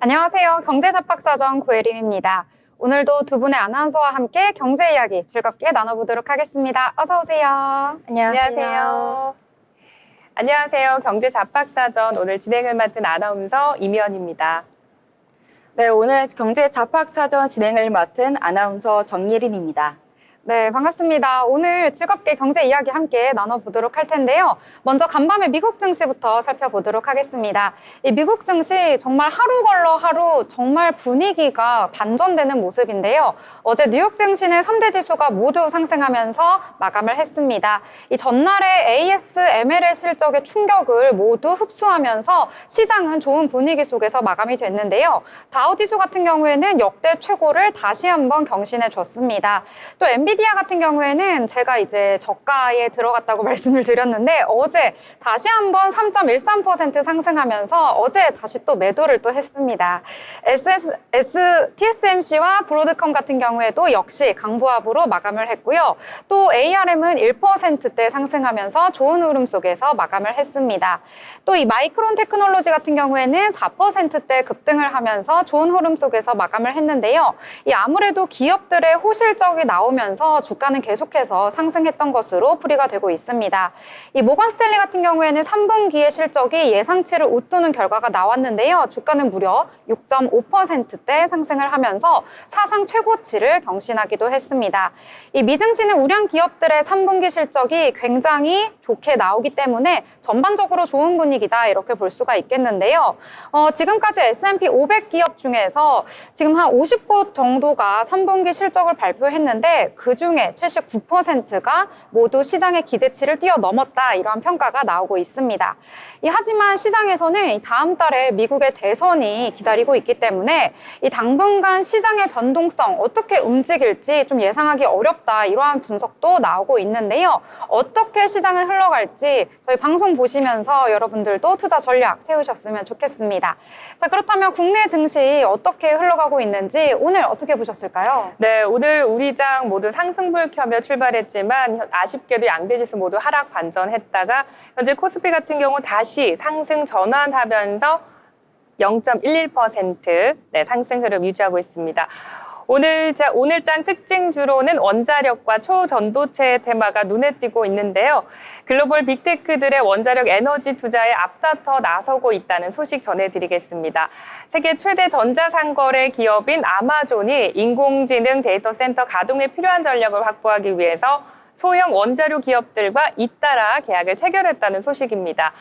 안녕하세요. 경제잡박사전 고혜림입니다. 오늘도 두 분의 아나운서와 함께 경제 이야기 즐겁게 나눠보도록 하겠습니다. 어서 오세요. 안녕하세요. 안녕하세요. 경제잡박사전 오늘 진행을 맡은 아나운서 임희연입니다. 네, 오늘 경제잡박사전 진행을 맡은 아나운서 정예린입니다. 네, 반갑습니다. 오늘 즐겁게 경제 이야기 함께 나눠보도록 할 텐데요. 먼저 간밤에 미국 증시부터 살펴보도록 하겠습니다. 이 미국 증시 정말 하루 걸러 하루 정말 분위기가 반전되는 모습인데요. 어제 뉴욕 증시는 3대 지수가 모두 상승하면서 마감을 했습니다. 이 전날에 ASML의 실적의 충격을 모두 흡수하면서 시장은 좋은 분위기 속에서 마감이 됐는데요. 다우 지수 같은 경우에는 역대 최고를 다시 한번 경신해 줬습니다. 또 엔비디아 같은 경우에는 제가 이제 저가에 들어갔다고 말씀을 드렸는데 어제 다시 한번 3.13% 상승하면서 어제 다시 또 매도를 또 했습니다. TSMC와 브로드컴 같은 경우에도 역시 강보합으로 마감을 했고요. 또 ARM은 1%대 상승하면서 좋은 흐름 속에서 마감을 했습니다. 또 이 마이크론 테크놀로지 같은 경우에는 4%대 급등을 하면서 좋은 흐름 속에서 마감을 했는데요. 이 아무래도 기업들의 호실적이 나오면서 주가는 계속해서 상승했던 것으로 풀이가 되고 있습니다. 이 모건 스탠리 같은 경우에는 3분기의 실적이 예상치를 웃도는 결과가 나왔는데요. 주가는 무려 6.5%대 상승을 하면서 사상 최고치를 경신하기도 했습니다. 이 미증시는 우량 기업들의 3분기 실적이 굉장히 좋게 나오기 때문에 전반적으로 좋은 분위기다 이렇게 볼 수가 있겠는데요. 지금까지 S&P 500 기업 중에서 지금 한 50곳 정도가 3분기 실적을 발표했는데 그중에 79%가 모두 시장의 기대치를 뛰어넘었다 이러한 평가가 나오고 있습니다. 하지만 시장에서는 다음 달에 미국의 대선이 기다리고 있기 때문에 이 당분간 시장의 변동성 어떻게 움직일지 좀 예상하기 어렵다 이러한 분석도 나오고 있는데요. 어떻게 시장을 흘러갈지 저희 방송 보시면서 여러분들도 투자 전략 세우셨으면 좋겠습니다. 자, 그렇다면 국내 증시 어떻게 흘러가고 있는지 오늘 어떻게 보셨을까요? 네, 오늘 우리 장 모두 상승불 켜며 출발했지만 아쉽게도 양대지수 모두 하락 반전했다가 현재 코스피 같은 경우 다시 상승 전환하면서 0.11% 상승 흐름 유지하고 있습니다. 오늘 장 특징주로는 원자력과 초전도체 테마가 눈에 띄고 있는데요. 글로벌 빅테크들의 원자력 에너지 투자에 앞다퉈 나서고 있다는 소식 전해드리겠습니다. 세계 최대 전자상거래 기업인 아마존이 인공지능 데이터 센터 가동에 필요한 전력을 확보하기 위해서 소형 원자료 기업들과 잇따라 계약을 체결했다는 소식입니다.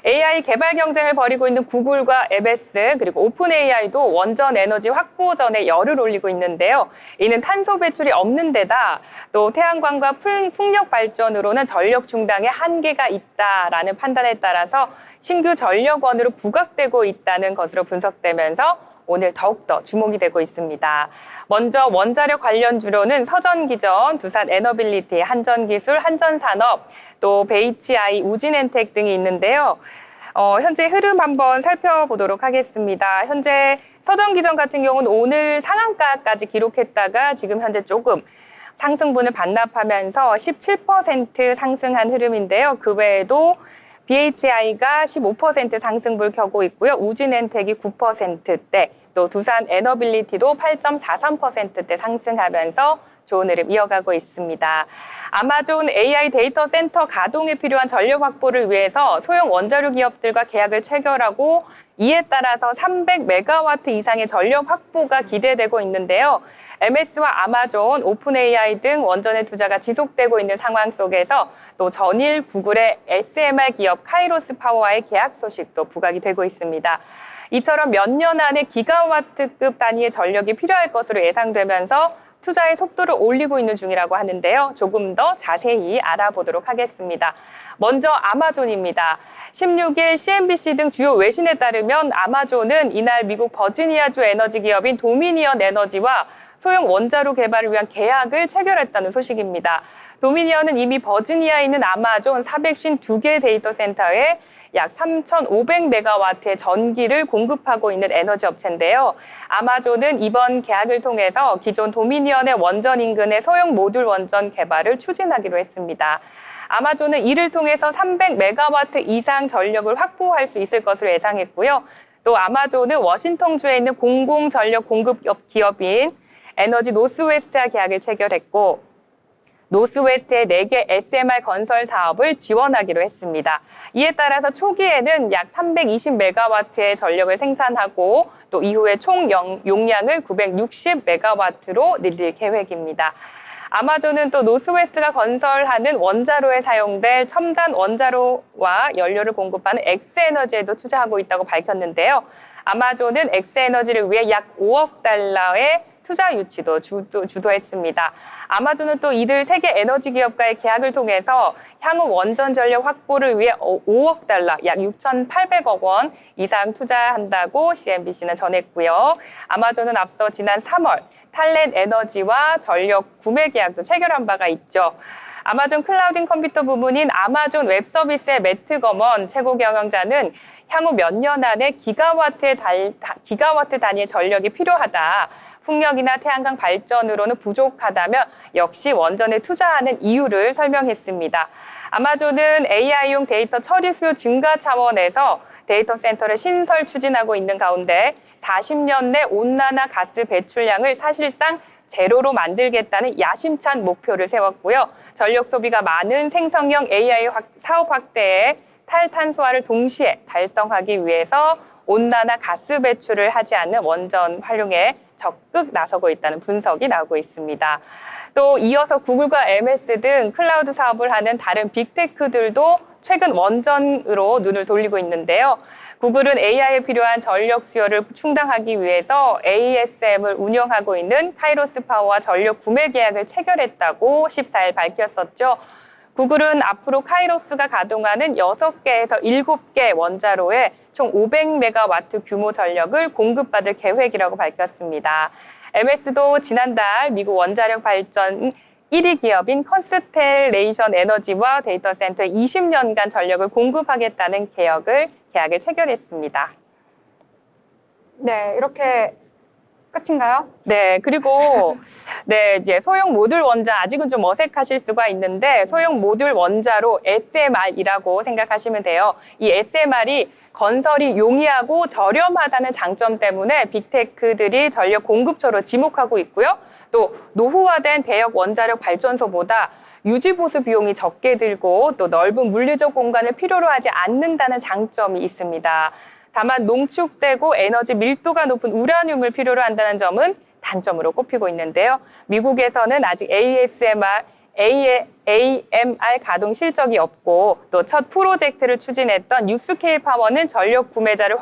AI 개발 경쟁을 벌이고 있는 구글과 MS 그리고 오픈 AI도 원전 에너지 확보전에 열을 올리고 있는데요. 이는 탄소 배출이 없는 데다 또 태양광과 풍력 발전으로는 전력 충당에 한계가 있다라는 판단에 따라서 신규 전력원으로 부각되고 있다는 것으로 분석되면서 오늘 더욱더 주목이 되고 있습니다. 먼저 원자력 관련주로는 서전기전, 두산 에너빌리티, 한전기술, 한전산업, 또 베이치아이, 우진엔텍 등이 있는데요. 현재 흐름 한번 살펴보도록 하겠습니다. 현재 서전기전 같은 경우는 오늘 상한가까지 기록했다가 지금 현재 조금 상승분을 반납하면서 17% 상승한 흐름인데요. 그 외에도 BHI가 15% 상승불 켜고 있고요. 우진엔텍이 9%대, 또 두산 에너빌리티도 8.43%대 상승하면서 좋은 흐름 이어가고 있습니다. 아마존 AI 데이터 센터 가동에 필요한 전력 확보를 위해서 소형 원자료 기업들과 계약을 체결하고 이에 따라서 300메가와트 이상의 전력 확보가 기대되고 있는데요. MS와 아마존, 오픈 AI 등 원전의 투자가 지속되고 있는 상황 속에서 또 전일 구글의 SMR 기업 카이로스 파워와의 계약 소식도 부각이 되고 있습니다. 이처럼 몇 년 안에 기가와트급 단위의 전력이 필요할 것으로 예상되면서 투자의 속도를 올리고 있는 중이라고 하는데요. 조금 더 자세히 알아보도록 하겠습니다. 먼저 아마존입니다. 16일 CNBC 등 주요 외신에 따르면 아마존은 이날 미국 버지니아주 에너지 기업인 도미니언 에너지와 소형 원자로 개발을 위한 계약을 체결했다는 소식입니다. 도미니언은 이미 버지니아에 있는 아마존 452개 데이터 센터에 약 3,500메가와트의 전기를 공급하고 있는 에너지 업체인데요. 아마존은 이번 계약을 통해서 기존 도미니언의 원전 인근의 소형 모듈 원전 개발을 추진하기로 했습니다. 아마존은 이를 통해서 300메가와트 이상 전력을 확보할 수 있을 것으로 예상했고요. 또 아마존은 워싱턴주에 있는 공공전력 공급 기업인 에너지 노스웨스트와 계약을 체결했고 노스웨스트의 4개 SMR 건설 사업을 지원하기로 했습니다. 이에 따라서 초기에는 약 320메가와트의 전력을 생산하고 또 이후에 총 용량을 960메가와트로 늘릴 계획입니다. 아마존은 또 노스웨스트가 건설하는 원자로에 사용될 첨단 원자로와 연료를 공급하는 엑스에너지에도 투자하고 있다고 밝혔는데요. 아마존은 엑스에너지를 위해 약 5억 달러의 투자 유치도 주도했습니다. 아마존은 또 이들 세계 에너지 기업과의 계약을 통해서 향후 원전 전력 확보를 위해 5억 달러, 약 6,800억 원 이상 투자한다고 CNBC는 전했고요. 아마존은 앞서 지난 3월 탈렌 에너지와 전력 구매 계약도 체결한 바가 있죠. 아마존 클라우딩 컴퓨터 부문인 아마존 웹 서비스의 매트 거먼 최고 경영자는 향후 몇 년 안에 기가와트 단위의 전력이 필요하다. 풍력이나 태양광 발전으로는 부족하다며 역시 원전에 투자하는 이유를 설명했습니다. 아마존은 AI용 데이터 처리 수요 증가 차원에서 데이터 센터를 신설 추진하고 있는 가운데 40년 내 온난화 가스 배출량을 사실상 제로로 만들겠다는 야심찬 목표를 세웠고요. 전력 소비가 많은 생성형 AI 사업 확대에 탈탄소화를 동시에 달성하기 위해서 온난화 가스 배출을 하지 않는 원전 활용에 적극 나서고 있다는 분석이 나오고 있습니다. 또 이어서 구글과 MS 등 클라우드 사업을 하는 다른 빅테크들도 최근 원전으로 눈을 돌리고 있는데요. 구글은 AI에 필요한 전력 수요를 충당하기 위해서 ASM을 운영하고 있는 카이로스 파워와 전력 구매 계약을 체결했다고 14일 밝혔었죠. 구글은 앞으로 카이로스가 가동하는 6개에서 7개 원자로에 총 500메가와트 규모 전력을 공급받을 계획이라고 밝혔습니다. MS도 지난달 미국 원자력 발전 1위 기업인 컨스텔레이션 에너지와 데이터 센터에 20년간 전력을 공급하겠다는 계약을 체결했습니다. 네, 이렇게 끝인가요? 네, 그리고 이제 소형 모듈 원자 아직은 좀 어색하실 수가 있는데 소형 모듈 원자로 SMR이라고 생각하시면 돼요. 이 SMR이 건설이 용이하고 저렴하다는 장점 때문에 빅테크들이 전력 공급처로 지목하고 있고요. 또 노후화된 대역 원자력 발전소보다 유지 보수 비용이 적게 들고 또 넓은 물리적 공간을 필요로 하지 않는다는 장점이 있습니다. 다만 농축되고 에너지 밀도가 높은 우라늄을 필요로 한다는 점은 단점으로 꼽히고 있는데요. 미국에서는 아직 AMR 가동 실적이 없고 또 첫 프로젝트를 추진했던 뉴스케일 파워는 전력 구매자를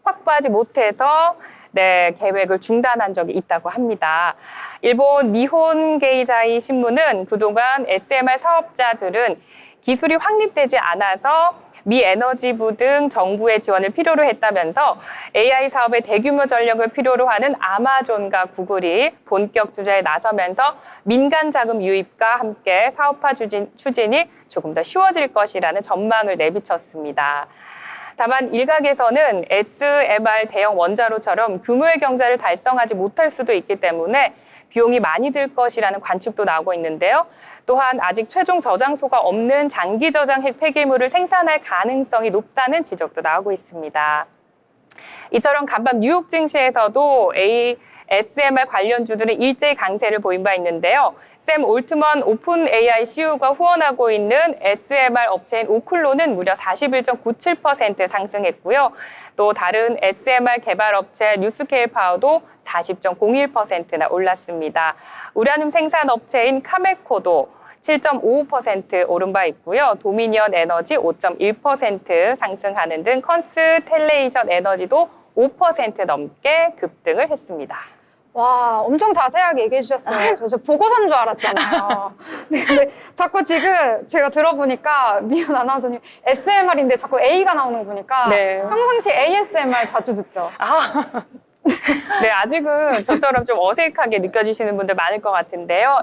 확보하지 못해서 계획을 중단한 적이 있다고 합니다. 일본 니혼게이자이 신문은 그동안 SMR 사업자들은 기술이 확립되지 않아서 미 에너지부 등 정부의 지원을 필요로 했다면서 AI 사업의 대규모 전력을 필요로 하는 아마존과 구글이 본격 투자에 나서면서 민간 자금 유입과 함께 사업화 추진이 조금 더 쉬워질 것이라는 전망을 내비쳤습니다. 다만 일각에서는 SMR 대형 원자로처럼 규모의 경제를 달성하지 못할 수도 있기 때문에 비용이 많이 들 것이라는 관측도 나오고 있는데요. 또한 아직 최종 저장소가 없는 장기 저장 핵 폐기물을 생산할 가능성이 높다는 지적도 나오고 있습니다. 이처럼 간밤 뉴욕 증시에서도 SMR 관련주들은 일제히 강세를 보인 바 있는데요. 샘 올트먼 오픈 AI CEO가 후원하고 있는 SMR 업체인 오클로는 무려 41.97% 상승했고요. 또 다른 SMR 개발 업체 뉴스케일 파워도 40.01%나 올랐습니다. 우라늄 생산 업체인 카메코도 7.55% 오른 바 있고요. 도미니언 에너지 5.1% 상승하는 등 컨스텔레이션 에너지도 5% 넘게 급등을 했습니다. 와, 엄청 자세하게 얘기해 주셨어요. 저 보고서인 줄 알았잖아요. 근데 자꾸 지금 제가 들어보니까 미연 아나운서님 SMR인데 자꾸 A가 나오는 거 보니까 네. 평상시 ASMR 자주 듣죠? 아, 네, 아직은 저처럼 좀 어색하게 느껴지시는 분들 많을 것 같은데요.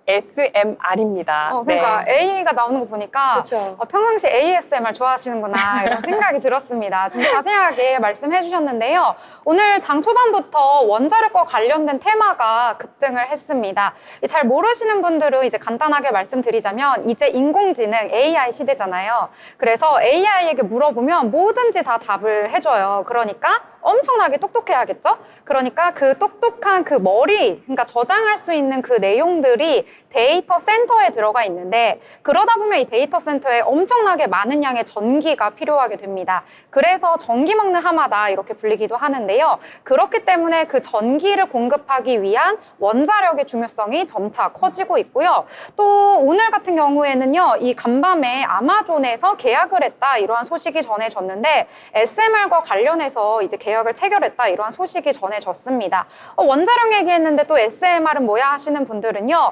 ASMR입니다. 그러니까 A가 나오는 거 보니까 그렇죠. 평상시 ASMR 좋아하시는구나 이런 생각이 들었습니다. 좀 자세하게 말씀해 주셨는데요. 오늘 장 초반부터 원자력과 관련된 테마가 급등을 했습니다. 잘 모르시는 분들은 이제 간단하게 말씀드리자면 이제 인공지능 AI 시대잖아요. 그래서 AI에게 물어보면 뭐든지 다 답을 해줘요. 그러니까 엄청나게 똑똑해야겠죠? 그러니까 그 똑똑한 그 머리, 그러니까 저장할 수 있는 그 내용들이 데이터 센터에 들어가 있는데 그러다 보면 이 데이터 센터에 엄청나게 많은 양의 전기가 필요하게 됩니다. 그래서 전기 먹는 하마다 이렇게 불리기도 하는데요. 그렇기 때문에 그 전기를 공급하기 위한 원자력의 중요성이 점차 커지고 있고요. 또 오늘 같은 경우에는요, 이 간밤에 아마존에서 계약을 했다 이러한 소식이 전해졌는데 SMR과 관련해서 이제 계약을 체결했다 이러한 소식이 전해졌습니다. 원자력 얘기했는데 또 SMR은 뭐야 하시는 분들은요,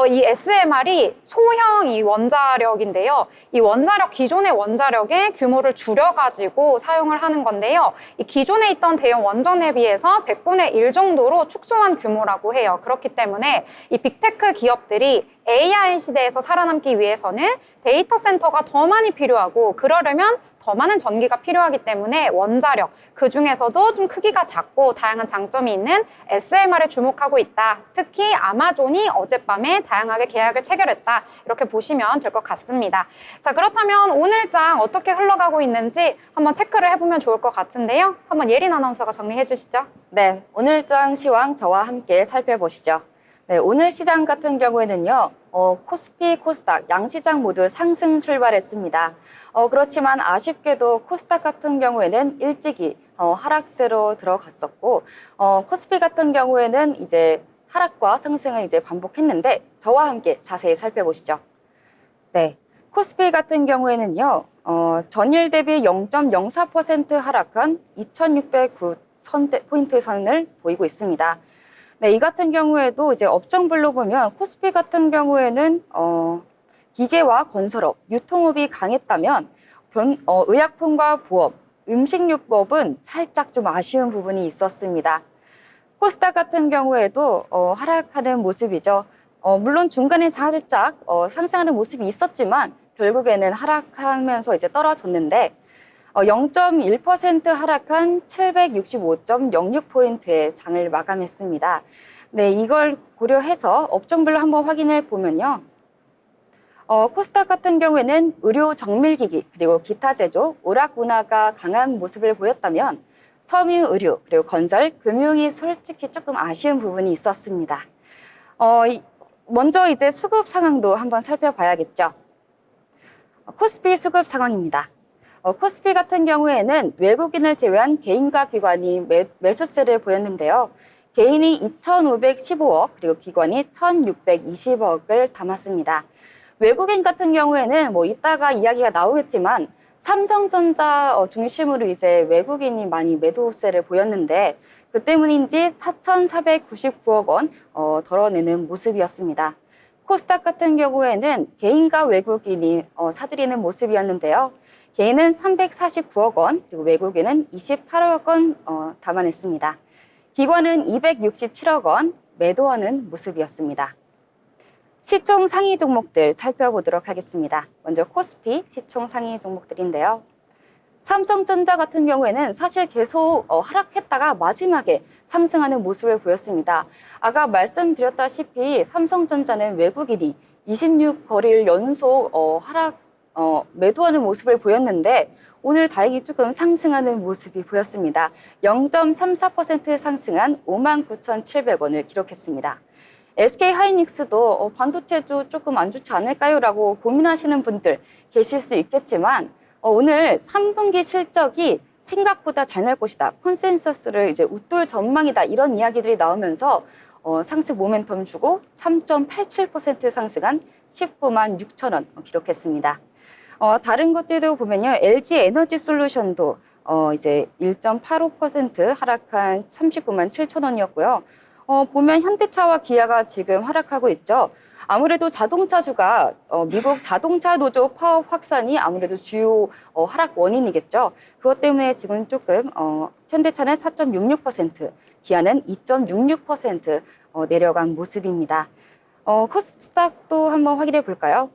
이 SMR이 소형 이 원자력인데요. 이 원자력, 기존의 원자력의 규모를 줄여가지고 사용을 하는 건데요. 이 기존에 있던 대형 원전에 비해서 100분의 1 정도로 축소한 규모라고 해요. 그렇기 때문에 이 빅테크 기업들이 AI 시대에서 살아남기 위해서는 데이터 센터가 더 많이 필요하고 그러려면 더 많은 전기가 필요하기 때문에 원자력, 그 중에서도 좀 크기가 작고 다양한 장점이 있는 SMR에 주목하고 있다. 특히 아마존이 어젯밤에 다양하게 계약을 체결했다. 이렇게 보시면 될 것 같습니다. 자, 그렇다면 오늘 장 어떻게 흘러가고 있는지 한번 체크를 해보면 좋을 것 같은데요. 한번 예린 아나운서가 정리해 주시죠. 네, 오늘장 시황 저와 함께 살펴보시죠. 네, 오늘 시장 같은 경우에는요, 코스피, 코스닥 양시장 모두 상승 출발했습니다. 그렇지만 아쉽게도 코스닥 같은 경우에는 일찍이 하락세로 들어갔었고, 코스피 같은 경우에는 이제 하락과 상승을 이제 반복했는데 저와 함께 자세히 살펴보시죠. 네, 코스피 같은 경우에는요, 전일 대비 0.04% 하락한 2,609 포인트 선을 보이고 있습니다. 네, 이 같은 경우에도 이제 업종별로 보면 코스피 같은 경우에는 기계와 건설업, 유통업이 강했다면 의약품과 보험, 음식료법은 살짝 좀 아쉬운 부분이 있었습니다. 코스닥 같은 경우에도 하락하는 모습이죠. 물론 중간에 살짝 상승하는 모습이 있었지만 결국에는 하락하면서 이제 떨어졌는데 0.1% 하락한 765.06포인트의 장을 마감했습니다. 네, 이걸 고려해서 업종별로 한번 확인해 보면요. 코스닥 같은 경우에는 의료 정밀기기 그리고 기타 제조, 오락 문화가 강한 모습을 보였다면 섬유 의료 그리고 건설, 금융이 솔직히 조금 아쉬운 부분이 있었습니다. 먼저 이제 수급 상황도 한번 살펴봐야겠죠. 코스피 수급 상황입니다. 코스피 같은 경우에는 외국인을 제외한 개인과 기관이 매수세를 보였는데요. 개인이 2,515억 그리고 기관이 1,620억을 담았습니다. 외국인 같은 경우에는 뭐 이따가 이야기가 나오겠지만 삼성전자 중심으로 이제 외국인이 많이 매도세를 보였는데 그 때문인지 4,499억 원 덜어내는 모습이었습니다. 코스닥 같은 경우에는 개인과 외국인이 사들이는 모습이었는데요. 개인은 349억 원, 그리고 외국인은 28억 원 담아냈습니다. 기관은 267억 원 매도하는 모습이었습니다. 시총 상위 종목들 살펴보도록 하겠습니다. 먼저 코스피 시총 상위 종목들인데요. 삼성전자 같은 경우에는 사실 계속 하락했다가 마지막에 상승하는 모습을 보였습니다. 아까 말씀드렸다시피 삼성전자는 외국인이 26거래일 연속 매도하는 모습을 보였는데 오늘 다행히 조금 상승하는 모습이 보였습니다. 0.34% 상승한 59,700원을 기록했습니다. SK하이닉스도 반도체주 조금 안 좋지 않을까요? 라고 고민하시는 분들 계실 수 있겠지만 오늘 3분기 실적이 생각보다 잘 날 것이다. 컨센서스를 이제 웃돌 전망이다. 이런 이야기들이 나오면서 상승 모멘텀 주고 3.87% 상승한 19만 6천 원 기록했습니다. 다른 것들도 보면요. LG 에너지 솔루션도 이제 1.85% 하락한 39만 7천 원이었고요. 보면 현대차와 기아가 지금 하락하고 있죠. 아무래도 자동차주가 미국 자동차 노조 파업 확산이 아무래도 주요 하락 원인이겠죠. 그것 때문에 지금 조금 현대차는 4.66%, 기아는 2.66% 내려간 모습입니다. 코스닥도 한번 확인해 볼까요?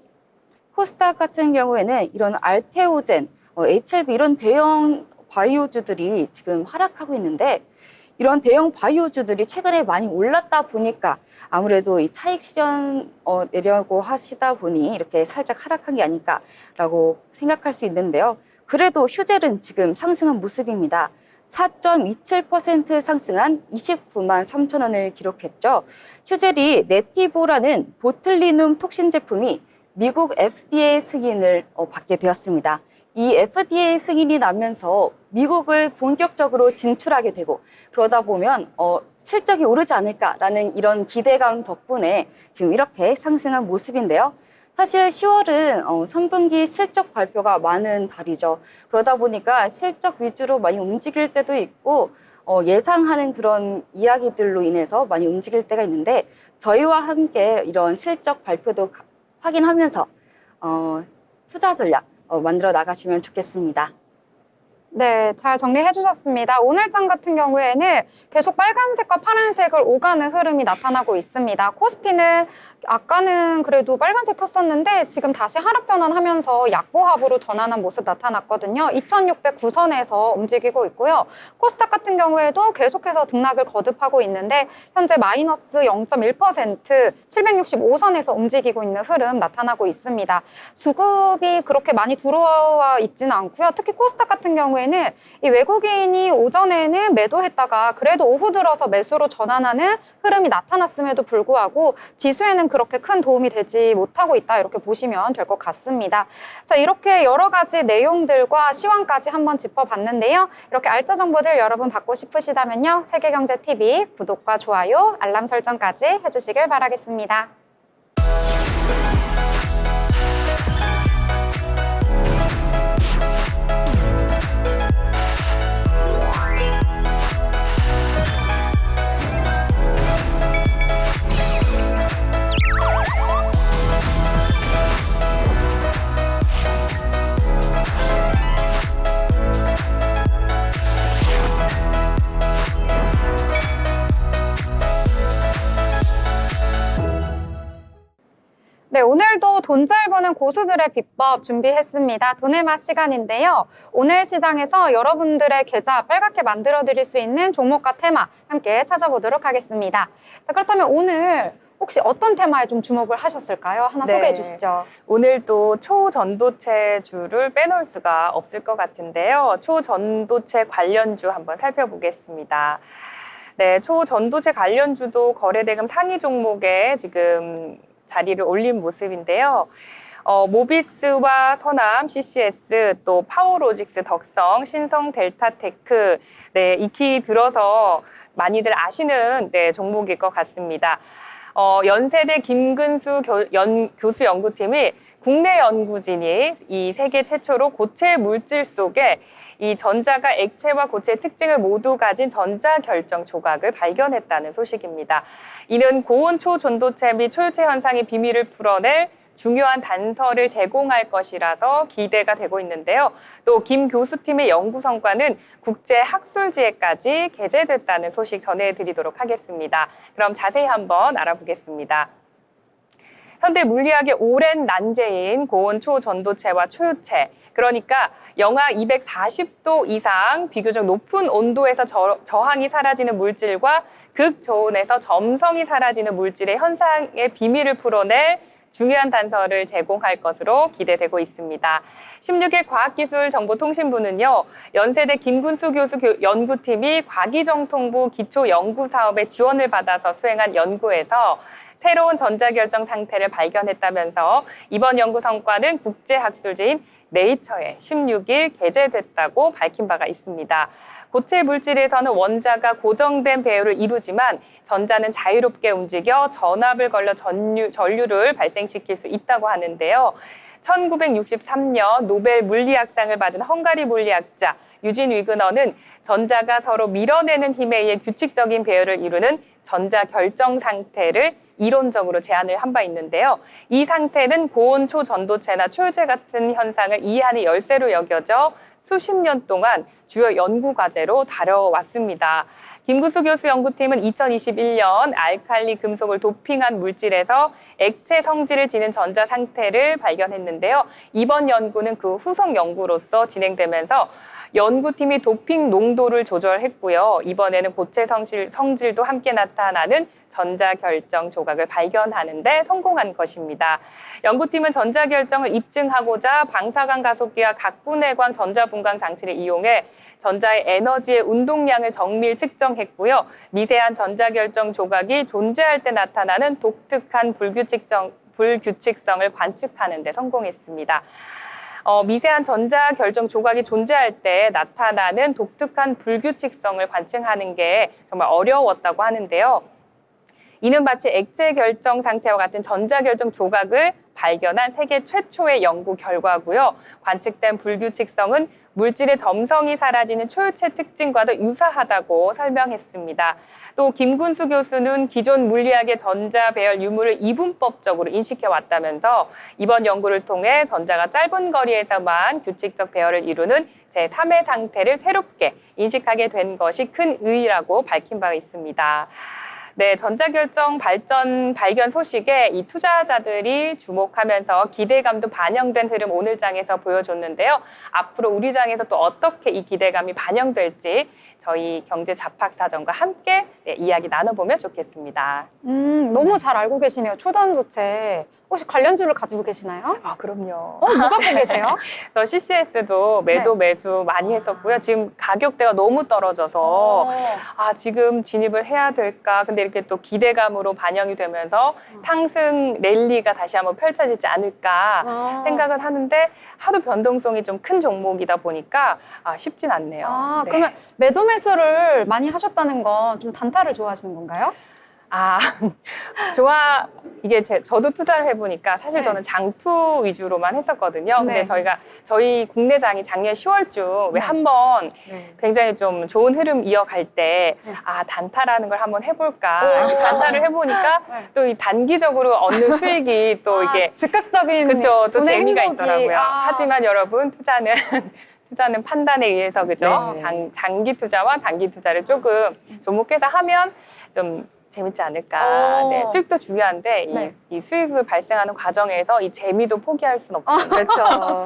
코스닥 같은 경우에는 이런 알테오젠, HLB 이런 대형 바이오주들이 지금 하락하고 있는데 이런 대형 바이오주들이 최근에 많이 올랐다 보니까 아무래도 이 차익 실현 내려고 하시다 보니 이렇게 살짝 하락한 게 아닐까라고 생각할 수 있는데요. 그래도 휴젤은 지금 상승한 모습입니다. 4.27% 상승한 29만 3천 원을 기록했죠. 휴젤이 레티보라는 보틀리눔 톡신 제품이 미국 FDA 승인을 받게 되었습니다. 이 FDA 승인이 나면서 미국을 본격적으로 진출하게 되고 그러다 보면 실적이 오르지 않을까라는 이런 기대감 덕분에 지금 이렇게 상승한 모습인데요. 사실 10월은 3분기 실적 발표가 많은 달이죠. 그러다 보니까 실적 위주로 많이 움직일 때도 있고 예상하는 그런 이야기들로 인해서 많이 움직일 때가 있는데 저희와 함께 이런 실적 발표도 확인하면서 투자 전략 만들어 나가시면 좋겠습니다. 네, 잘 정리해 주셨습니다. 오늘장 같은 경우에는 계속 빨간색과 파란색을 오가는 흐름이 나타나고 있습니다. 코스피는 아까는 그래도 빨간색 켰었는데 지금 다시 하락 전환하면서 약보합으로 전환한 모습 나타났거든요. 2609선에서 움직이고 있고요. 코스닥 같은 경우에도 계속해서 등락을 거듭하고 있는데 현재 마이너스 0.1% 765선에서 움직이고 있는 흐름 나타나고 있습니다. 수급이 그렇게 많이 들어와 있지는 않고요. 특히 코스닥 같은 경우에는 이 외국인이 오전에는 매도했다가 그래도 오후 들어서 매수로 전환하는 흐름이 나타났음에도 불구하고 지수에는 그렇게 큰 도움이 되지 못하고 있다 이렇게 보시면 될 것 같습니다. 자, 이렇게 여러 가지 내용들과 시황까지 한번 짚어봤는데요. 이렇게 알짜 정보들 여러분 받고 싶으시다면요. 세계경제TV 구독과 좋아요, 알람 설정까지 해주시길 바라겠습니다. 네, 오늘도 돈 잘 버는 고수들의 비법 준비했습니다. 돈의 맛 시간인데요. 오늘 시장에서 여러분들의 계좌 빨갛게 만들어 드릴 수 있는 종목과 테마 함께 찾아보도록 하겠습니다. 자, 그렇다면 오늘 혹시 어떤 테마에 좀 주목을 하셨을까요? 하나 네. 소개해 주시죠. 오늘 또 초전도체주를 빼놓을 수가 없을 것 같은데요. 초전도체 관련주 한번 살펴보겠습니다. 네, 초전도체 관련주도 거래대금 상위 종목에 지금 자리를 올린 모습인데요. 모비스와 서남, CCS, 또 파워로직스, 덕성, 신성, 델타테크, 네, 익히 들어서 많이들 아시는 종목일 것 같습니다. 연세대 김근수 교수 연구팀이 국내 연구진이 이 세계 최초로 고체 물질 속에 이 전자가 액체와 고체의 특징을 모두 가진 전자결정 조각을 발견했다는 소식입니다. 이는 고온 초전도체 및 초유체 현상의 비밀을 풀어낼 중요한 단서를 제공할 것이라서 기대가 되고 있는데요. 또 김 교수팀의 연구 성과는 국제 학술지에까지 게재됐다는 소식 전해드리도록 하겠습니다. 그럼 자세히 한번 알아보겠습니다. 현대 물리학의 오랜 난제인 고온 초전도체와 초유체, 그러니까 영하 240도 이상 비교적 높은 온도에서 저항이 사라지는 물질과 극저온에서 점성이 사라지는 물질의 현상의 비밀을 풀어낼 중요한 단서를 제공할 것으로 기대되고 있습니다. 16일 과학기술정보통신부는요, 연세대 김근수 교수 연구팀이 과기정통부 기초연구사업에 지원을 받아서 수행한 연구에서 새로운 전자결정 상태를 발견했다면서 이번 연구 성과는 국제학술지인 네이처에 16일 게재됐다고 밝힌 바가 있습니다. 고체 물질에서는 원자가 고정된 배열을 이루지만 전자는 자유롭게 움직여 전압을 걸려 전류를 발생시킬 수 있다고 하는데요. 1963년 노벨 물리학상을 받은 헝가리 물리학자 유진 위그너는 전자가 서로 밀어내는 힘에 의해 규칙적인 배열을 이루는 전자 결정 상태를 이론적으로 제안을 한 바 있는데요. 이 상태는 고온 초전도체나 초유제 같은 현상을 이해하는 열쇠로 여겨져 수십 년 동안 주요 연구 과제로 다뤄왔습니다. 김구수 교수 연구팀은 2021년 알칼리 금속을 도핑한 물질에서 액체 성질을 지닌 전자 상태를 발견했는데요. 이번 연구는 그 후속 연구로서 진행되면서 연구팀이 도핑 농도를 조절했고요. 이번에는 고체 성질도 함께 나타나는 전자결정 조각을 발견하는 데 성공한 것입니다. 연구팀은 전자결정을 입증하고자 방사광 가속기와 각분해광 전자분광 장치를 이용해 전자의 에너지의 운동량을 정밀 측정했고요. 미세한 전자결정 조각이 존재할 때 나타나는 독특한 불규칙성을 관측하는 데 성공했습니다. 미세한 전자결정 조각이 존재할 때 나타나는 독특한 불규칙성을 관측하는 게 정말 어려웠다고 하는데요. 이는 마치 액체 결정 상태와 같은 전자결정 조각을 발견한 세계 최초의 연구 결과고요. 관측된 불규칙성은 물질의 점성이 사라지는 초유체 특징과도 유사하다고 설명했습니다. 또 김군수 교수는 기존 물리학의 전자 배열 유무를 이분법적으로 인식해 왔다면서 이번 연구를 통해 전자가 짧은 거리에서만 규칙적 배열을 이루는 제3의 상태를 새롭게 인식하게 된 것이 큰 의의라고 밝힌 바 있습니다. 네, 전자결정 발견 소식에 이 투자자들이 주목하면서 기대감도 반영된 흐름 오늘 장에서 보여줬는데요. 앞으로 우리 장에서 또 어떻게 이 기대감이 반영될지 저희 경제잡학사전과 함께 이야기 나눠보면 좋겠습니다. 너무 잘 알고 계시네요. 초전도체. 혹시 관련주를 가지고 계시나요? 아, 그럼요. 누가 갖고 계세요? 저 CCS도 매도 네. 매수 많이 했었고요. 지금 가격대가 너무 떨어져서 지금 진입을 해야 될까? 근데 이렇게 또 기대감으로 반영이 되면서 상승 랠리가 다시 한번 펼쳐지지 않을까 생각은 하는데 하도 변동성이 좀 큰 종목이다 보니까 쉽진 않네요. 네. 그러면 매도 매수를 많이 하셨다는 건 좀 단타를 좋아하시는 건가요? 이게 저도 투자를 해보니까 사실 네. 저는 장투 위주로만 했었거든요. 근데 네. 저희 국내 장이 작년 10월쯤 왜 한번 굉장히 좀 좋은 흐름 이어갈 때, 단타라는 걸 한번 해볼까. 이렇게 단타를 해보니까 네. 또 이 단기적으로 얻는 수익이 또 이게, 즉각적인 그쵸, 또 돈의 재미가 행복이. 있더라고요. 하지만 여러분, 투자는 판단에 의해서, 그죠? 네. 장기 투자와 단기 투자를 조금 접목해서 하면 좀 재밌지 않을까. 네, 수익도 중요한데 네. 이 수익을 발생하는 과정에서 이 재미도 포기할 수는 없죠. 그렇죠.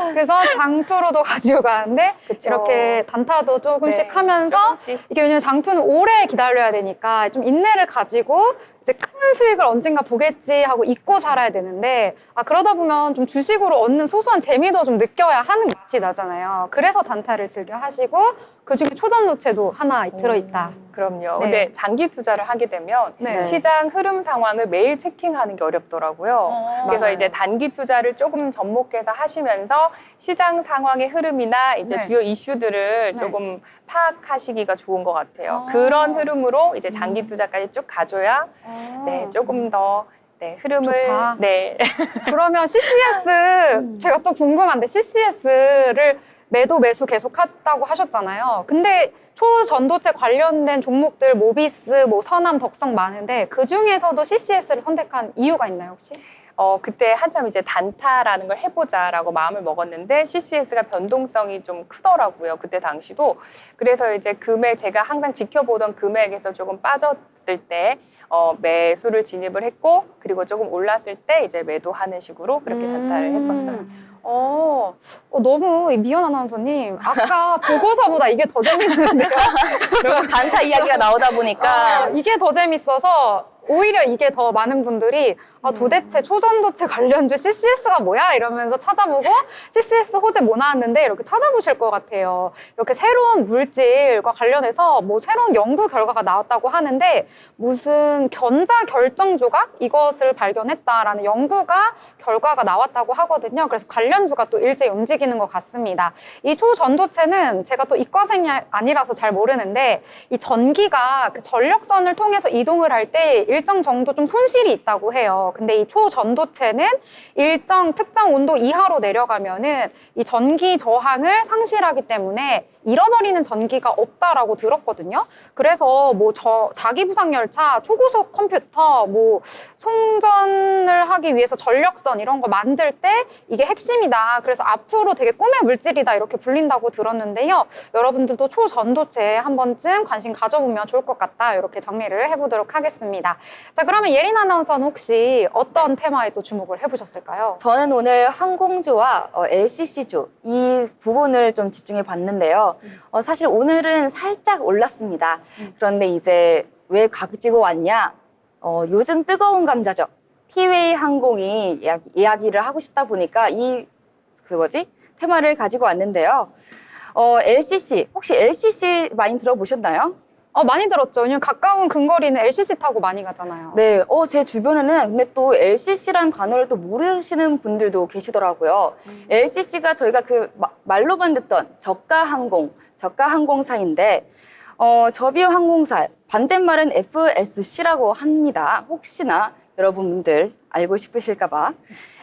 그래서 장투로도 가지고 가는데 그쵸. 이렇게 단타도 조금씩 네, 하면서 조금씩. 이게 왜냐면 장투는 오래 기다려야 되니까 좀 인내를 가지고 이제 큰 수익을 언젠가 보겠지 하고 잊고 살아야 되는데 그러다 보면 좀 주식으로 얻는 소소한 재미도 좀 느껴야 하는 맛이 나잖아요. 그래서 단타를 즐겨 하시고 그중에 초전도체도 하나 들어있다. 그럼요. 네. 근데 장기 투자를 하게 되면 네. 시장 흐름 상황을 매일 체킹하는 게 어렵더라고요. 그래서 맞아요. 이제 단기 투자를 조금 접목해서 하시면서 시장 상황의 흐름이나 이제 네. 주요 이슈들을 네. 조금 파악하시기가 좋은 것 같아요. 그런 흐름으로 이제 장기 투자까지 쭉 가줘야 네, 조금 더 흐름을 좋다. 네. 그러면 CCS 제가 또 궁금한데 CCS를 매도 매수 계속 했다고 하셨잖아요. 근데 초전도체 관련된 종목들 모비스, 선암, 덕성 많은데 그 중에서도 CCS를 선택한 이유가 있나요, 혹시? 그때 한참 이제 단타라는 걸 해보자라고 마음을 먹었는데 CCS가 변동성이 좀 크더라고요. 그때 당시도. 그래서 이제 제가 항상 지켜보던 금액에서 조금 빠졌을 때 매수를 진입을 했고 그리고 조금 올랐을 때 이제 매도하는 식으로 그렇게 단타를 했었어요. 너무 미연 아나운서님 아까 보고서보다 이게 더 재밌는데요. 단타 이야기가 나오다 보니까 이게 더 재밌어서 오히려 이게 더 많은 분들이 도대체 초전도체 관련주 CCS가 뭐야? 이러면서 찾아보고 CCS 호재 뭐 나왔는데 이렇게 찾아보실 것 같아요. 이렇게 새로운 물질과 관련해서 뭐 새로운 연구 결과가 나왔다고 하는데 무슨 견자 결정 조각 이것을 발견했다라는 결과가 나왔다고 하거든요. 그래서 관련주가 또 일제히 움직이는 것 같습니다. 이 초전도체는 제가 또 이과생이 아니라서 잘 모르는데 이 전기가 그 전력선을 통해서 이동을 할 때 일정 정도 좀 손실이 있다고 해요. 근데 이 초전도체는 일정 특정 온도 이하로 내려가면은 이 전기 저항을 상실하기 때문에 잃어버리는 전기가 없다라고 들었거든요. 그래서 뭐 자기 부상 열차, 초고속 컴퓨터, 뭐 송전을 하기 위해서 전력선 이런 거 만들 때 이게 핵심이다. 그래서 앞으로 되게 꿈의 물질이다 이렇게 불린다고 들었는데요. 여러분들도 초전도체에 한 번쯤 관심 가져보면 좋을 것 같다. 이렇게 정리를 해보도록 하겠습니다. 자, 그러면 예린 아나운서는 혹시 어떤 테마에 또 주목을 해보셨을까요? 저는 오늘 항공주와 LCC주 이 부분을 좀 집중해 봤는데요. 사실 오늘은 살짝 올랐습니다. 그런데 이제 왜 가지고 왔냐? 요즘 뜨거운 감자죠. 티웨이 항공이 이야기를 하고 싶다 보니까 테마를 가지고 왔는데요. LCC, 혹시 LCC 많이 들어보셨나요? 많이 들었죠. 왜냐면 가까운 근거리는 LCC 타고 많이 가잖아요. 네, 제 주변에는 근데 또 LCC란 단어를 또 모르시는 분들도 계시더라고요. LCC가 저희가 말로만 듣던 저가 항공사인데, 저비용 항공사, 반대말은 FSC라고 합니다. 혹시나 여러분들 알고 싶으실까봐.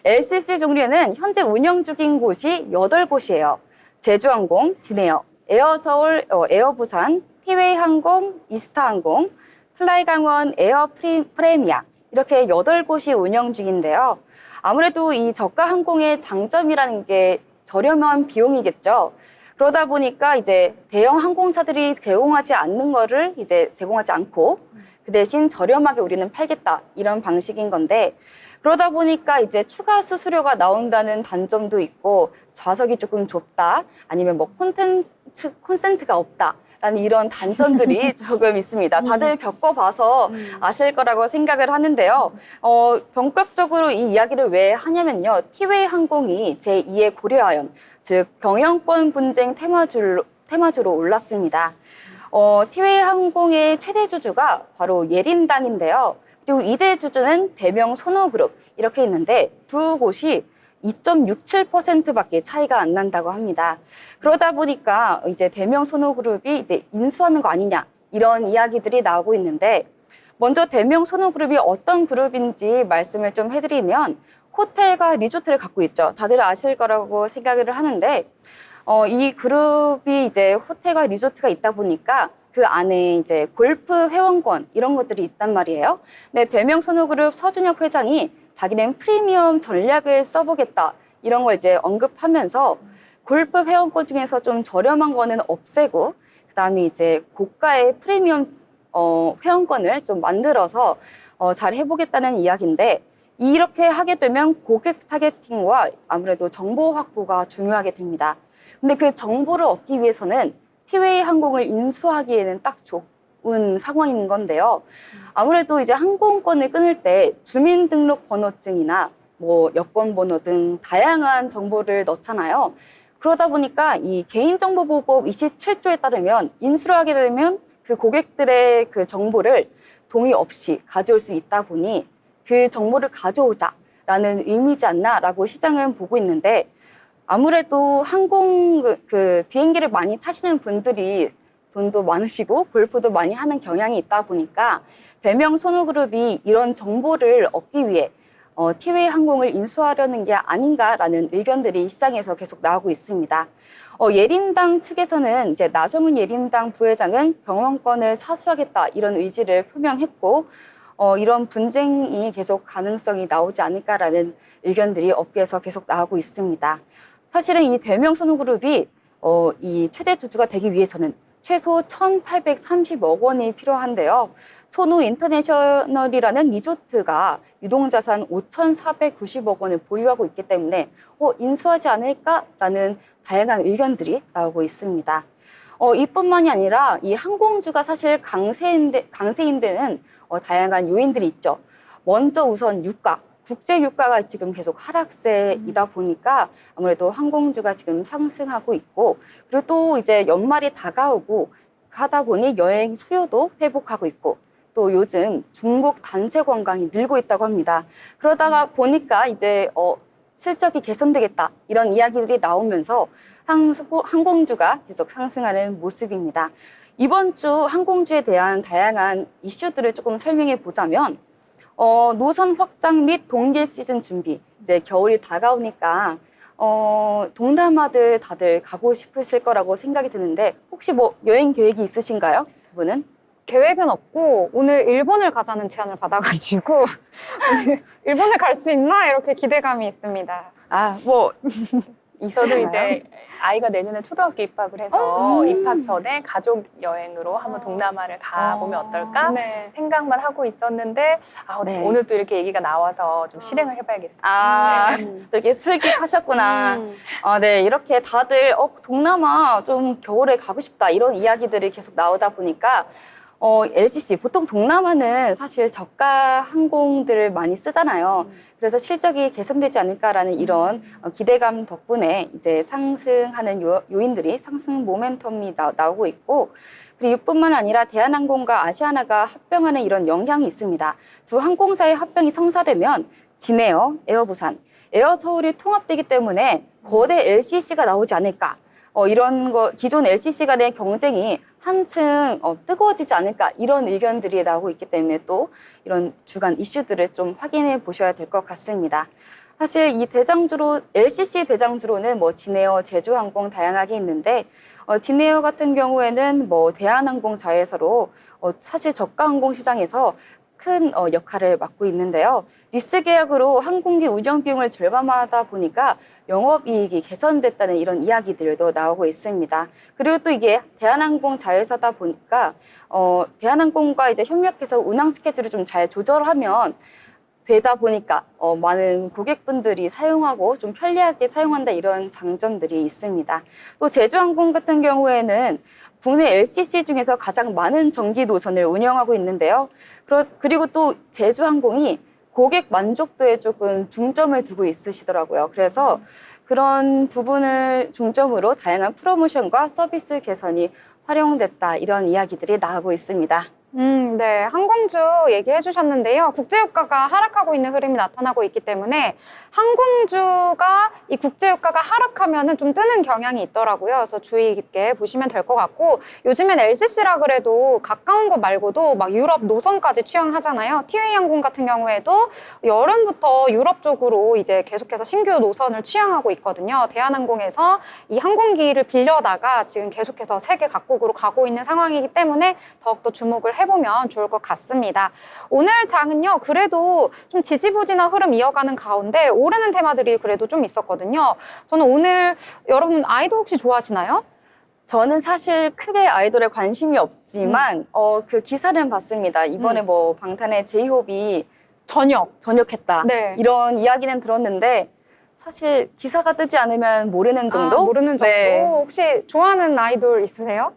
LCC 종류에는 현재 운영 중인 곳이 8곳이에요. 제주항공, 진에어, 에어서울, 에어부산, 티웨이 항공, 이스타항공, 플라이강원, 에어 프레미아 이렇게 8곳이 운영 중인데요. 아무래도 이 저가 항공의 장점이라는 게 저렴한 비용이겠죠. 그러다 보니까 이제 대형 항공사들이 제공하지 않는 거를 이제 제공하지 않고 그 대신 저렴하게 우리는 팔겠다 이런 방식인 건데 그러다 보니까 이제 추가 수수료가 나온다는 단점도 있고 좌석이 조금 좁다 아니면 뭐 콘센트가 없다. 라는 이런 단점들이 조금 있습니다. 다들 겪어봐서 아실 거라고 생각을 하는데요. 본격적으로 이 이야기를 왜 하냐면요. 티웨이 항공이 제2의 고려아연, 즉 경영권 분쟁 테마주로 올랐습니다. 티웨이 항공의 최대 주주가 바로 예린당인데요. 그리고 2대 주주는 대명 손호그룹 이렇게 있는데 두 곳이 2.67%밖에 차이가 안 난다고 합니다. 그러다 보니까 이제 대명 손호그룹이 이제 인수하는 거 아니냐 이런 이야기들이 나오고 있는데 먼저 대명 손호그룹이 어떤 그룹인지 말씀을 좀 해드리면 호텔과 리조트를 갖고 있죠. 다들 아실 거라고 생각을 하는데 이 그룹이 이제 호텔과 리조트가 있다 보니까 그 안에 이제 골프 회원권 이런 것들이 있단 말이에요. 근데 대명 손호그룹 서준혁 회장이 자기는 프리미엄 전략을 써보겠다 이런 걸 이제 언급하면서 골프 회원권 중에서 좀 저렴한 거는 없애고 그다음에 이제 고가의 프리미엄 회원권을 좀 만들어서 잘 해보겠다는 이야기인데 이렇게 하게 되면 고객 타겟팅과 아무래도 정보 확보가 중요하게 됩니다. 근데 그 정보를 얻기 위해서는 티웨이 항공을 인수하기에는 딱 좋은 상황인 건데요. 아무래도 이제 항공권을 끊을 때 주민등록번호증이나 뭐 여권번호 등 다양한 정보를 넣잖아요. 그러다 보니까 이 개인정보보호법 27조에 따르면 인수를 하게 되면 그 고객들의 그 정보를 동의 없이 가져올 수 있다 보니 그 정보를 가져오자라는 의미지 않나라고 시장은 보고 있는데 아무래도 비행기를 많이 타시는 분들이 돈도 많으시고 골프도 많이 하는 경향이 있다 보니까 대명 손호그룹이 이런 정보를 얻기 위해 티웨이 항공을 인수하려는 게 아닌가라는 의견들이 시장에서 계속 나오고 있습니다. 예린당 측에서는 이제 나정훈 예린당 부회장은 경영권을 사수하겠다 이런 의지를 표명했고 이런 분쟁이 계속 가능성이 나오지 않을까라는 의견들이 업계에서 계속 나오고 있습니다. 사실은 이 대명 손호그룹이 이 최대 주주가 되기 위해서는 최소 1,830억 원이 필요한데요. 손호 인터내셔널이라는 리조트가 유동자산 5,490억 원을 보유하고 있기 때문에 인수하지 않을까라는 다양한 의견들이 나오고 있습니다. 이뿐만이 아니라 이 항공주가 사실 강세인 데는 다양한 요인들이 있죠. 먼저 우선 유가. 국제 유가가 지금 계속 하락세이다 보니까 아무래도 항공주가 지금 상승하고 있고 그리고 또 이제 연말이 다가오고 하다 보니 여행 수요도 회복하고 있고 또 요즘 중국 단체 관광이 늘고 있다고 합니다. 그러다가 보니까 이제 실적이 개선되겠다 이런 이야기들이 나오면서 항공주가 계속 상승하는 모습입니다. 이번 주 항공주에 대한 다양한 이슈들을 조금 설명해 보자면 노선 확장 및 동계 시즌 준비. 이제 겨울이 다가오니까 동남아들 다들 가고 싶으실 거라고 생각이 드는데 혹시 뭐 여행 계획이 있으신가요? 두 분은? 계획은 없고 오늘 일본을 가자는 제안을 받아가지고 오늘 일본을 갈 수 있나 이렇게 기대감이 있습니다. 아, 뭐 저도 있으시나요? 이제 아이가 내년에 초등학교 입학을 해서 입학 전에 가족 여행으로 한번 동남아를 가보면 어떨까 네. 생각만 하고 있었는데 네. 오늘 또 이렇게 얘기가 나와서 좀 실행을 해봐야겠습니다. 아, 네. 또 이렇게 솔깃하셨구나. 네, 이렇게 다들 동남아 좀 겨울에 가고 싶다 이런 이야기들이 계속 나오다 보니까 LCC 보통 동남아는 사실 저가 항공들을 많이 쓰잖아요. 그래서 실적이 개선되지 않을까라는 이런 기대감 덕분에 이제 상승하는 요인들이 상승 모멘텀이 나오고 있고 그리고 이뿐만 아니라 대한항공과 아시아나가 합병하는 이런 영향이 있습니다. 두 항공사의 합병이 성사되면 진에어, 에어부산, 에어서울이 통합되기 때문에 거대 LCC가 나오지 않을까. 이런 기존 LCC 간의 경쟁이 한층 뜨거워지지 않을까 이런 의견들이 나오고 있기 때문에 또 이런 주간 이슈들을 좀 확인해 보셔야 될 것 같습니다. 사실 이 LCC 대장주로는 뭐 진에어, 제주항공 다양하게 있는데 진에어 같은 경우에는 뭐 대한항공 자회사로 사실 저가 항공 시장에서 큰 역할을 맡고 있는데요. 리스 계약으로 항공기 운영 비용을 절감하다 보니까 영업이익이 개선됐다는 이런 이야기들도 나오고 있습니다. 그리고 또 이게 대한항공 자회사다 보니까 대한항공과 이제 협력해서 운항 스케줄을 좀 잘 조절하면 되다 보니까 많은 고객분들이 사용하고 좀 편리하게 사용한다 이런 장점들이 있습니다. 또 제주항공 같은 경우에는 국내 LCC 중에서 가장 많은 정기 노선을 운영하고 있는데요. 그리고 또 제주항공이 고객 만족도에 조금 중점을 두고 있으시더라고요. 그래서 그런 부분을 중점으로 다양한 프로모션과 서비스 개선이 활용됐다 이런 이야기들이 나오고 있습니다. 네. 항공주 얘기해 주셨는데요. 국제유가가 하락하고 있는 흐름이 나타나고 있기 때문에 항공주가 이 국제유가가 하락하면은 좀 뜨는 경향이 있더라고요. 그래서 주의 깊게 보시면 될 것 같고 요즘엔 LCC라 그래도 가까운 거 말고도 막 유럽 노선까지 취항하잖아요. 티웨이 항공 같은 경우에도 여름부터 유럽 쪽으로 이제 계속해서 신규 노선을 취항하고 있거든요. 대한항공에서 이 항공기를 빌려다가 지금 계속해서 세계 각국으로 가고 있는 상황이기 때문에 더욱더 주목을 해보면 좋을 것 같습니다. 오늘 장은요, 그래도 좀 지지부진한 흐름 이어가는 가운데 오르는 테마들이 그래도 좀 있었거든요. 저는 오늘 여러분 아이돌 혹시 좋아하시나요? 저는 사실 크게 아이돌에 관심이 없지만 그 기사는 봤습니다. 이번에 뭐 방탄의 제이홉이 전역했다. 네. 이런 이야기는 들었는데 사실 기사가 뜨지 않으면 모르는 정도? 모르는 정도. 네. 혹시 좋아하는 아이돌 있으세요?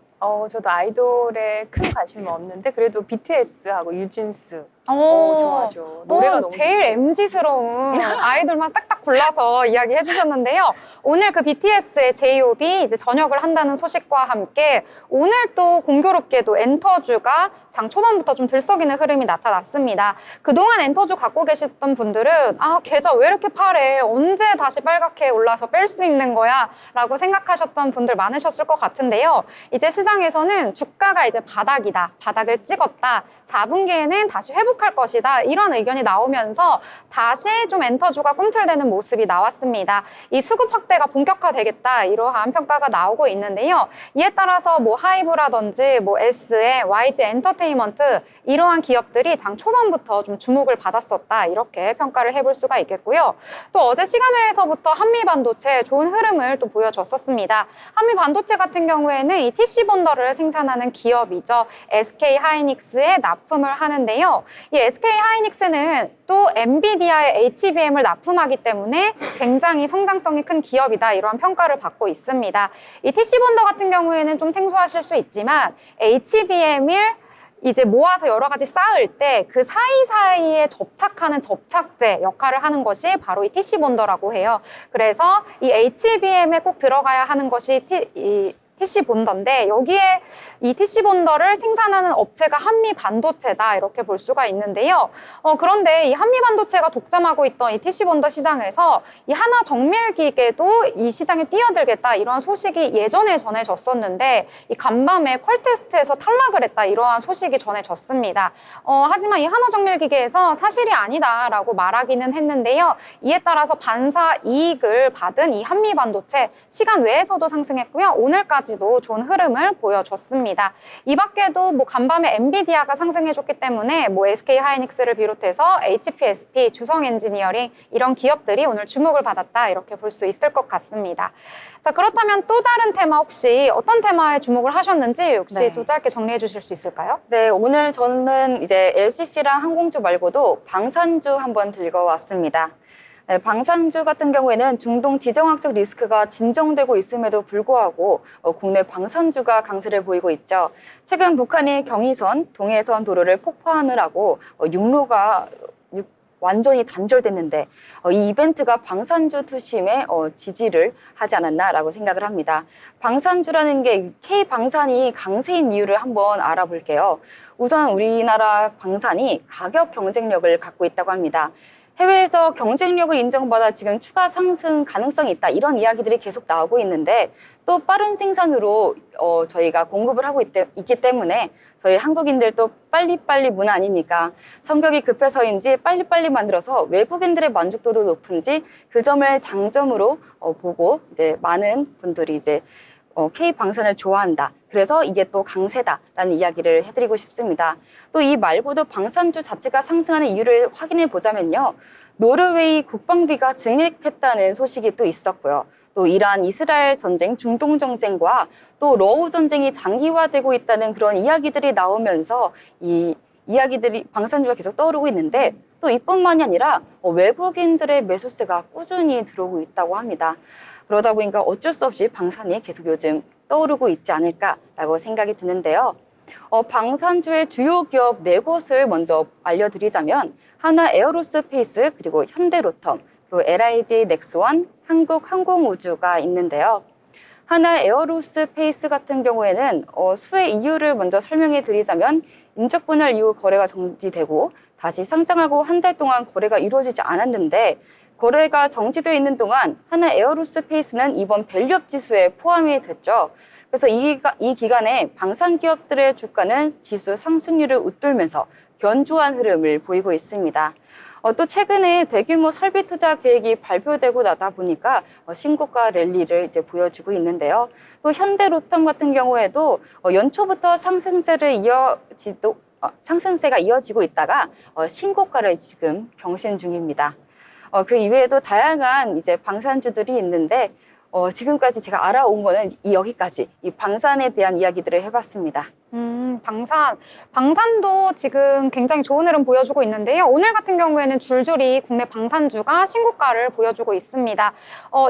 저도 아이돌에 큰 관심은 없는데 그래도 BTS하고 유진스 좋아하죠. 노래가 너무 제일 좋죠. MZ스러운 아이돌만 딱딱 골라서 이야기해 주셨는데요. 오늘 그 BTS의 제이홉이 이제 전역을 한다는 소식과 함께 오늘 또 공교롭게도 엔터주가 장 초반부터 좀 들썩이는 흐름이 나타났습니다. 그동안 엔터주 갖고 계셨던 분들은 계좌 왜 이렇게 파래? 언제 다시 빨갛게 올라서 뺄 수 있는 거야? 라고 생각하셨던 분들 많으셨을 것 같은데요. 이제 시장에서는 주가가 이제 바닥이다. 바닥을 찍었다. 4분기에는 다시 회복할 것이다. 이런 의견이 나오면서 다시 좀 엔터주가 꿈틀대는 모습이 나왔습니다. 이 수급 확대가 본격화되겠다. 이러한 평가가 나오고 있는데요. 이에 따라서 뭐 하이브라든지 뭐 SM, YG 엔터테인먼트 이러한 기업들이 장 초반부터 좀 주목을 받았었다. 이렇게 평가를 해볼 수가 있겠고요. 또 어제 시간회에서부터 한미반도체 좋은 흐름을 또 보여줬었습니다. 한미반도체 같은 경우에는 이 TC 본더를 생산하는 기업이죠. SK 하이닉스에 납품을 하는데요. 이 SK 하이닉스는 또 엔비디아의 HBM을 납품하기 때문에 굉장히 성장성이 큰 기업이다. 이러한 평가를 받고 있습니다. 이 TC 본더 같은 경우에는 좀 생소하실 수 있지만 HBM을 이제 모아서 여러 가지 쌓을 때 그 사이사이에 접착하는 접착제 역할을 하는 것이 바로 이 TC 본더라고 해요. 그래서 이 HBM에 꼭 들어가야 하는 것이 이 TC 본더인데 여기에 이 TC 본더를 생산하는 업체가 한미 반도체다 이렇게 볼 수가 있는데요. 그런데 이 한미 반도체가 독점하고 있던 이 TC 본더 시장에서 이 하나 정밀기계도 이 시장에 뛰어들겠다 이러한 소식이 예전에 전해졌었는데 이 간밤에 퀄테스트에서 탈락을 했다 이러한 소식이 전해졌습니다. 하지만 이 하나 정밀기계에서 사실이 아니다라고 말하기는 했는데요. 이에 따라서 반사 이익을 받은 이 한미 반도체 시간 외에서도 상승했고요. 오늘까지도 좋은 흐름을 보여줬습니다. 이 밖에도 뭐 간밤에 엔비디아가 상승해줬기 때문에 뭐 SK 하이닉스를 비롯해서 HPSP, 주성 엔지니어링 이런 기업들이 오늘 주목을 받았다 이렇게 볼 수 있을 것 같습니다. 자, 그렇다면 또 다른 테마 혹시 어떤 테마에 주목을 하셨는지 혹시 네. 또 짧게 정리해 주실 수 있을까요? 네, 오늘 저는 이제 LCC랑 항공주 말고도 방산주 한번 들고 왔습니다. 네, 방산주 같은 경우에는 중동 지정학적 리스크가 진정되고 있음에도 불구하고 국내 방산주가 강세를 보이고 있죠. 최근 북한이 경의선, 동해선 도로를 폭파하느라고 육로가 완전히 단절됐는데 이 이벤트가 방산주 투심에 지지를 하지 않았나라고 생각을 합니다. 방산주라는 게 K방산이 강세인 이유를 한번 알아볼게요. 우선 우리나라 방산이 가격 경쟁력을 갖고 있다고 합니다. 해외에서 경쟁력을 인정받아 지금 추가 상승 가능성이 있다 이런 이야기들이 계속 나오고 있는데 또 빠른 생산으로 저희가 공급을 하고 있기 때문에 저희 한국인들도 빨리빨리 문 아닙니까? 성격이 급해서인지 빨리빨리 만들어서 외국인들의 만족도도 높은지 그 점을 장점으로 보고 이제 많은 분들이 이제 K방산을 좋아한다. 그래서 이게 또 강세다라는 이야기를 해드리고 싶습니다. 또 이 말고도 방산주 자체가 상승하는 이유를 확인해 보자면요. 노르웨이 국방비가 증액했다는 소식이 또 있었고요. 또 이란 이스라엘 전쟁, 중동 전쟁과 또 러우 전쟁이 장기화되고 있다는 그런 이야기들이 나오면서 이 이야기들이 방산주가 계속 떠오르고 있는데 또 이뿐만이 아니라 외국인들의 매수세가 꾸준히 들어오고 있다고 합니다. 그러다 보니까 어쩔 수 없이 방산이 계속 요즘 떠오르고 있지 않을까라고 생각이 드는데요. 방산주의 주요 기업 4곳을 먼저 알려드리자면 하나 에어로스페이스, 그리고 현대로텀, 그리고 LIG 넥스원, 한국항공우주가 있는데요. 하나 에어로스페이스 같은 경우에는 수혜 이유를 먼저 설명해 드리자면 인적 분할 이후 거래가 정지되고 다시 상장하고 한 달 동안 거래가 이루어지지 않았는데 거래가 정지되어 있는 동안 하나 에어로스페이스는 이번 밸류업 지수에 포함이 됐죠. 그래서 이 기간에 방산 기업들의 주가는 지수 상승률을 웃돌면서 견조한 흐름을 보이고 있습니다. 또 최근에 대규모 설비 투자 계획이 발표되고 나다 보니까 신고가 랠리를 이제 보여주고 있는데요. 또 현대로텀 같은 경우에도 연초부터 상승세가 이어지고 있다가 신고가를 지금 경신 중입니다. 그 이외에도 다양한 이제 방산주들이 있는데 지금까지 제가 알아온 거는 여기까지 이 방산에 대한 이야기들을 해봤습니다. 방산도 지금 굉장히 좋은 흐름 보여주고 있는데요. 오늘 같은 경우에는 줄줄이 국내 방산주가 신고가를 보여주고 있습니다.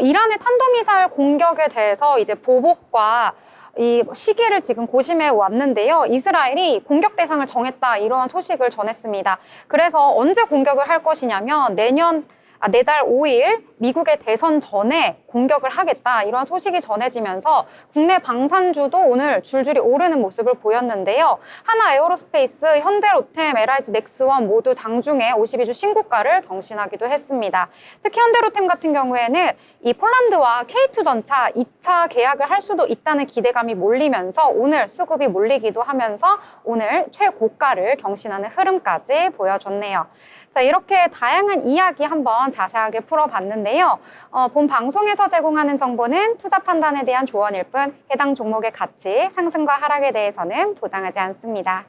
이란의 탄도미사일 공격에 대해서 이제 보복과 이 시기를 지금 고심해 왔는데요. 이스라엘이 공격 대상을 정했다 이러한 소식을 전했습니다. 그래서 언제 공격을 할 것이냐면 내달 5일 미국의 대선 전에 공격을 하겠다 이런 소식이 전해지면서 국내 방산주도 오늘 줄줄이 오르는 모습을 보였는데요. 하나 에어로스페이스, 현대로템, LIG 넥스원 모두 장중에 52주 신고가를 경신하기도 했습니다. 특히 현대로템 같은 경우에는 이 폴란드와 K2 전차 2차 계약을 할 수도 있다는 기대감이 몰리면서 오늘 수급이 몰리기도 하면서 오늘 최고가를 경신하는 흐름까지 보여줬네요. 자, 이렇게 다양한 이야기 한번 자세하게 풀어봤는데요. 본 방송에서 제공하는 정보는 투자 판단에 대한 조언일 뿐 해당 종목의 가치, 상승과 하락에 대해서는 보장하지 않습니다.